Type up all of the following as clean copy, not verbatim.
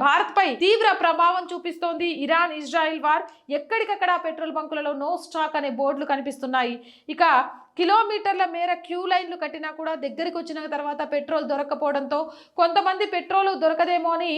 భారత్ పై తీవ్ర ప్రభావం చూపిస్తోంది ఇరాన్ ఇజ్రాయిల్ వార్. ఎక్కడికక్కడ పెట్రోల్ బంకులలో నో స్టాక్ అనే బోర్డులు కనిపిస్తున్నాయి. ఇక కిలోమీటర్ల మేర క్యూ లైన్లు కట్టినా కూడా దగ్గరికి వచ్చిన తర్వాత పెట్రోల్ దొరకపోవడంతో కొంతమంది పెట్రోల్ దొరకదేమో అని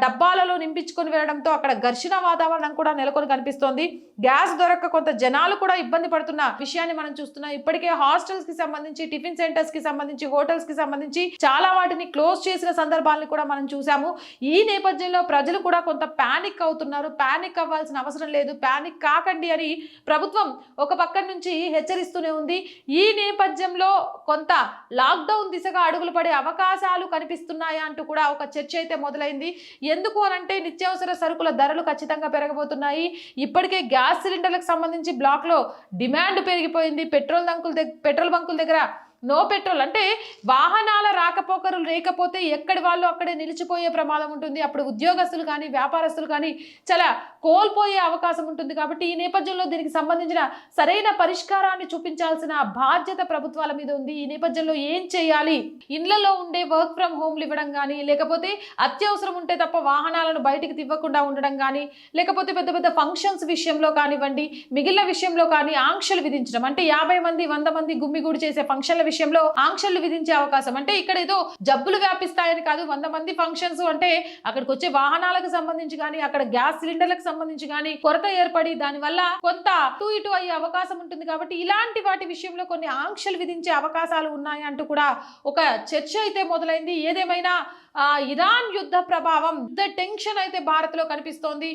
డబ్బాలలో నింపించుకొని వెళ్ళడంతో అక్కడ ఘర్షణ వాతావరణం కూడా నెలకొని కనిపిస్తోంది. గ్యాస్ దొరక్క కొంత జనాలు కూడా ఇబ్బంది పడుతున్న విషయాన్ని మనం చూస్తున్నాం. ఇప్పటికే హాస్టల్స్ కి సంబంధించి, టిఫిన్ సెంటర్స్ కి సంబంధించి, హోటల్స్ కి సంబంధించి చాలా వాటిని క్లోజ్ చేసిన సందర్భాలను కూడా మనం చూసాము. ఈ నేపథ్యంలో ప్రజలు కూడా కొంత పానిక్ అవుతున్నారు. పానిక్ అవ్వాల్సిన అవసరం లేదు, పానిక్ కాకండి అని ప్రభుత్వం ఒక పక్క నుంచి హెచ్చరిస్తూనే ఉంది. ఈ నేపథ్యంలో కొంత లాక్డౌన్ దిశగా అడుగులు పడే అవకాశాలు కనిపిస్తున్నాయా అంటూ కూడా ఒక చర్చ అయితే మొదలైంది. ఎందుకు అనంటే నిత్యావసర సరుకుల ధరలు ఖచ్చితంగా పెరగబోతున్నాయి. ఇప్పటికే గ్యాస్ సిలిండర్లకు సంబంధించి బ్లాక్ లో డిమాండ్ పెరిగిపోయింది. పెట్రోల్ బంకుల దగ్గర నో పెట్రోల్ అంటే వాహనాల రాకపోకలు లేకపోతే ఎక్కడి వాళ్ళు అక్కడే నిలిచిపోయే ప్రమాదం ఉంటుంది. అప్పుడు ఉద్యోగస్తులు కానీ వ్యాపారస్తులు కానీ చాలా కోల్పోయే అవకాశం ఉంటుంది. కాబట్టి ఈ నేపథ్యంలో దీనికి సంబంధించిన సరైన పరిష్కారాన్ని చూపించాల్సిన బాధ్యత ప్రభుత్వాల మీద ఉంది. ఈ నేపథ్యంలో ఏం చేయాలి? ఇళ్లలో ఉండే వర్క్ ఫ్రమ్ హోమ్లు ఇవ్వడం కానీ, లేకపోతే అత్యవసరం ఉంటే తప్ప వాహనాలను బయటికి తివ్వకుండా ఉండడం కానీ, లేకపోతే పెద్ద పెద్ద ఫంక్షన్స్ విషయంలో కానివ్వండి, మిగిలిన విషయంలో కానీ ఆంక్షలు విధించడం. అంటే 50 మంది 100 మంది గుమ్మిగూడి చేసే ఫంక్షన్ల విషయంలో ఆంక్షలు విధించే అవకాశం. అంటే ఇక్కడ ఏదో జబ్బులు వ్యాపిస్తాయని కాదు, 100 మంది ఫంక్షన్స్ అంటే అక్కడికి వచ్చే వాహనాలకు సంబంధించి కానీ, అక్కడ గ్యాస్ సిలిండర్లకు సంబంధించి కానీ కొరత ఏర్పడి దానివల్ల కొంత అటు ఇటు అయ్యే అవకాశం ఉంటుంది. కాబట్టి ఇలాంటి వాటి విషయంలో కొన్ని ఆంక్షలు విధించే అవకాశాలు ఉన్నాయి అంటూ కూడా ఒక చర్చ అయితే మొదలైంది. ఏదేమైనా ఇరాన్ యుద్ధ ప్రభావం, యుద్ధ టెన్షన్ అయితే భారత్ లో కనిపిస్తోంది.